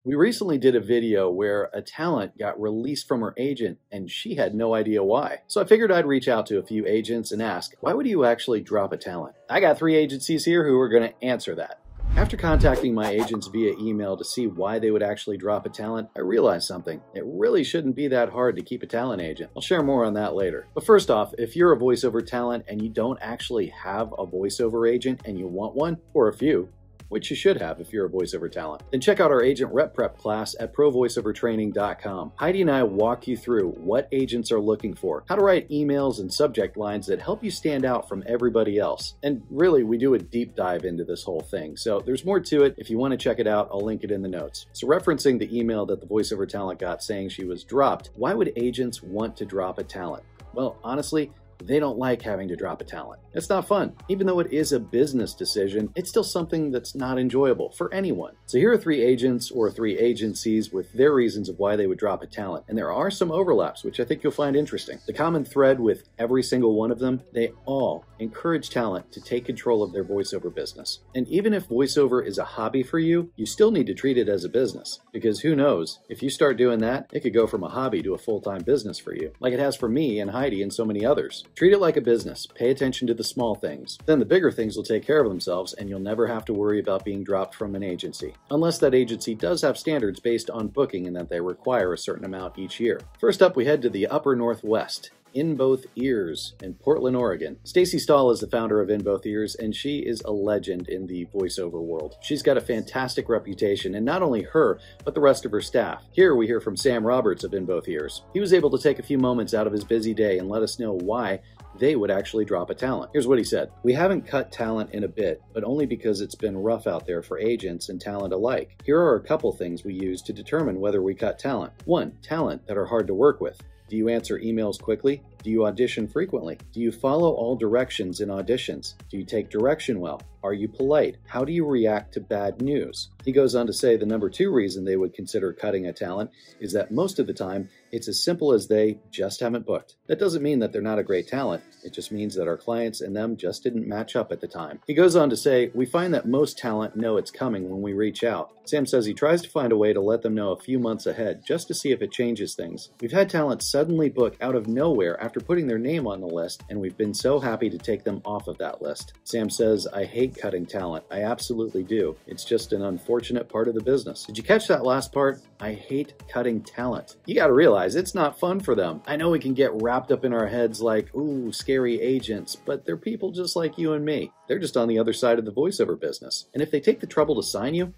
We recently did a video where a talent got released from her agent and she had no idea why. So I figured I'd reach out to a few agents and ask, why would you actually drop a talent? I got 3 agencies here who are going to answer that. After contacting my agents via email to see why they would actually drop a talent, I realized something. It really shouldn't be that hard to keep a talent agent. I'll share more on that later. But first off, if you're a voiceover talent and you don't actually have a voiceover agent and you want one, or a few, which you should have if you're a voiceover talent, then check out our agent rep prep class at provoiceovertraining.com. Heidi and I walk you through what agents are looking for, how to write emails and subject lines that help you stand out from everybody else. And really, we do a deep dive into this whole thing. So there's more to it. If you want to check it out, I'll link it in the notes. So referencing the email that the voiceover talent got saying she was dropped, why would agents want to drop a talent? Well, honestly, they don't like having to drop a talent. It's not fun. Even though it is a business decision, it's still something that's not enjoyable for anyone. So here are 3 agents or 3 agencies with their reasons of why they would drop a talent. And there are some overlaps, which I think you'll find interesting. The common thread with every single one of them, they all encourage talent to take control of their voiceover business. And even if voiceover is a hobby for you, you still need to treat it as a business. Because who knows, if you start doing that, it could go from a hobby to a full-time business for you, like it has for me and Heidi and so many others. Treat it like a business. Pay attention to the small things. Then the bigger things will take care of themselves and you'll never have to worry about being dropped from an agency. Unless that agency does have standards based on booking and that they require a certain amount each year. First up, we head to the Upper Northwest. In Both Ears in Portland, Oregon. Stacy Stahl is the founder of In Both Ears, and she is a legend in the voiceover world. She's got a fantastic reputation, and not only her, but the rest of her staff. Here we hear from Sam Roberts of In Both Ears. He was able to take a few moments out of his busy day and let us know why they would actually drop a talent. Here's what he said. We haven't cut talent in a bit, but only because it's been rough out there for agents and talent alike. Here are a couple things we use to determine whether we cut talent. 1. Talent that are hard to work with. Do you answer emails quickly? Do you audition frequently? Do you follow all directions in auditions? Do you take direction well? Are you polite? How do you react to bad news? He goes on to say the number 2 reason they would consider cutting a talent is that most of the time, it's as simple as they just haven't booked. That doesn't mean that they're not a great talent. It just means that our clients and them just didn't match up at the time. He goes on to say, we find that most talent know it's coming when we reach out. Sam says he tries to find a way to let them know a few months ahead just to see if it changes things. We've had talent suddenly book out of nowhere after putting their name on the list, and we've been so happy to take them off of that list. Sam says, I hate cutting talent. I absolutely do. It's just an unfortunate part of the business. Did you catch that last part? I hate cutting talent. You gotta realize it's not fun for them. I know we can get wrapped up in our heads like, ooh, scary agents, but they're people just like you and me. They're just on the other side of the voiceover business. And if they take the trouble to sign you,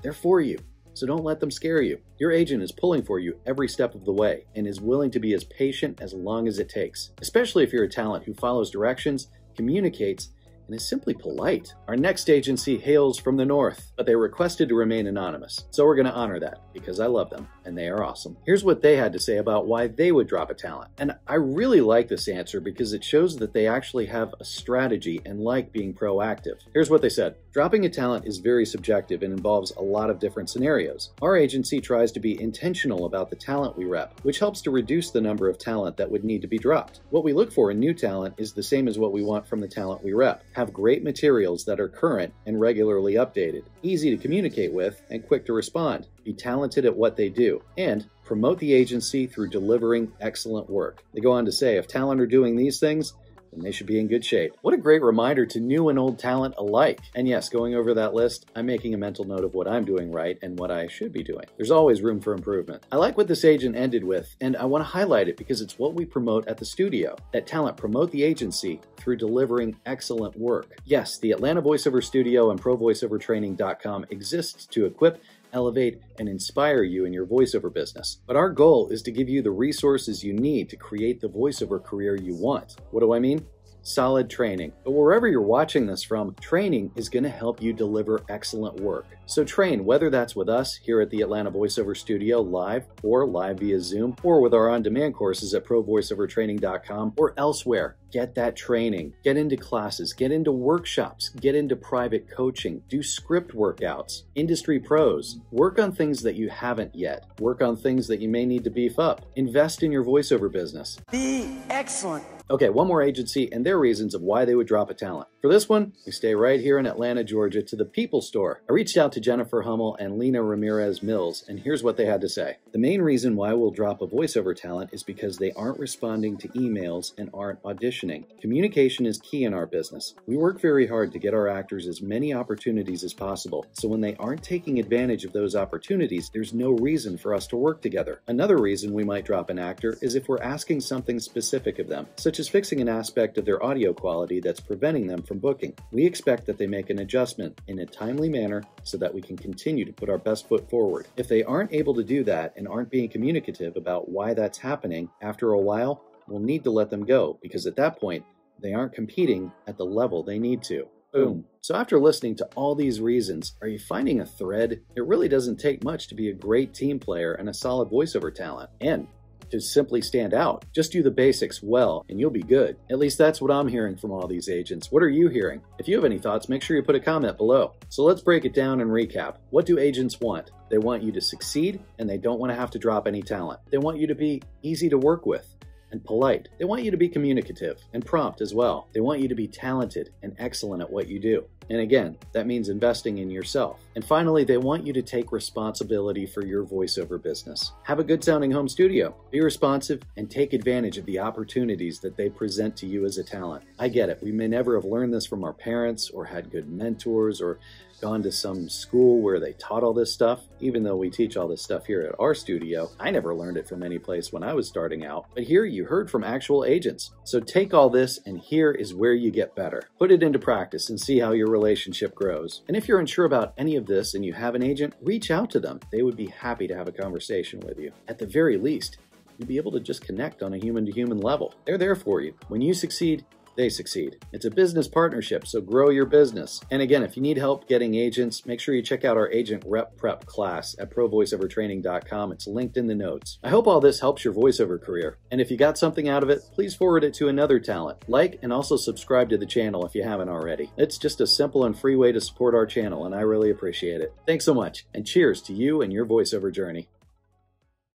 they're for you. So don't let them scare you. Your agent is pulling for you every step of the way and is willing to be as patient as long as it takes, especially if you're a talent who follows directions, communicates, and is simply polite. Our next agency hails from the north, but they requested to remain anonymous. So we're going to honor that because I love them and they are awesome. Here's what they had to say about why they would drop a talent. And I really like this answer because it shows that they actually have a strategy and like being proactive. Here's what they said. Dropping a talent is very subjective and involves a lot of different scenarios. Our agency tries to be intentional about the talent we rep, which helps to reduce the number of talent that would need to be dropped. What we look for in new talent is the same as what we want from the talent we rep. Have great materials that are current and regularly updated, easy to communicate with, and quick to respond. Be talented at what they do, and promote the agency through delivering excellent work. They go on to say, if talent are doing these things, then they should be in good shape. What a great reminder to new and old talent alike. And yes, going over that list, I'm making a mental note of what I'm doing right and what I should be doing. There's always room for improvement. I like what this agent ended with, and I want to highlight it because it's what we promote at the studio. That talent promote the agency through delivering excellent work. Yes, the Atlanta Voiceover Studio and ProVoiceOverTraining.com exists to equip, elevate, and inspire you in your voiceover business. But our goal is to give you the resources you need to create the voiceover career you want. What do I mean? Solid training. But wherever you're watching this from, training is going to help you deliver excellent work. So train, whether that's with us here at the Atlanta Voiceover Studio live or live via Zoom, or with our on-demand courses at provoiceovertraining.com or elsewhere. Get that training. Get into classes. Get into workshops. Get into private coaching. Do script workouts. Industry pros. Work on things that you haven't yet. Work on things that you may need to beef up. Invest in your voiceover business. Be excellent. Okay, one more agency and their reasons of why they would drop a talent. For For this one, we stay right here in Atlanta, Georgia, to the People Store. I reached out to Jennifer Hummel and Lena Ramirez Mills, and here's what they had to say. The main reason why we'll drop a voiceover talent is because they aren't responding to emails and aren't auditioning. Communication is key in our business. We work very hard to get our actors as many opportunities as possible, so when they aren't taking advantage of those opportunities, there's no reason for us to work together. Another reason we might drop an actor is if we're asking something specific of them, such as fixing an aspect of their audio quality that's preventing them from booking. We expect that they make an adjustment in a timely manner so that we can continue to put our best foot forward. If they aren't able to do that and aren't being communicative about why that's happening, after a while, we'll need to let them go, because at that point, they aren't competing at the level they need to. Boom. So after listening to all these reasons, are you finding a thread? It really doesn't take much to be a great team player and a solid voiceover talent. And to simply stand out. Just do the basics well and you'll be good. At least that's what I'm hearing from all these agents. What are you hearing? If you have any thoughts, make sure you put a comment below. So let's break it down and recap. What do agents want? They want you to succeed and they don't want to have to drop any talent. They want you to be easy to work with and polite. They want you to be communicative and prompt as well. They want you to be talented and excellent at what you do. And again, that means investing in yourself. And finally, they want you to take responsibility for your voiceover business. Have a good sounding home studio. Be responsive and take advantage of the opportunities that they present to you as a talent. I get it. We may never have learned this from our parents or had good mentors or gone to some school where they taught all this stuff. Even though we teach all this stuff here at our studio, I never learned it from any place when I was starting out. But here you heard from actual agents. So take all this and here is where you get better. Put it into practice and see how your relationship grows. And if you're unsure about any of this and you have an agent, reach out to them. They would be happy to have a conversation with you. At the very least, you'll be able to just connect on a human-to-human level. They're there for you. When you succeed, they succeed. It's a business partnership, so grow your business. And again, if you need help getting agents, make sure you check out our agent rep prep class at provoiceovertraining.com. It's linked in the notes. I hope all this helps your voiceover career. And if you got something out of it, please forward it to another talent. Like and also subscribe to the channel if you haven't already. It's just a simple and free way to support our channel, and I really appreciate it. Thanks so much, and cheers to you and your voiceover journey.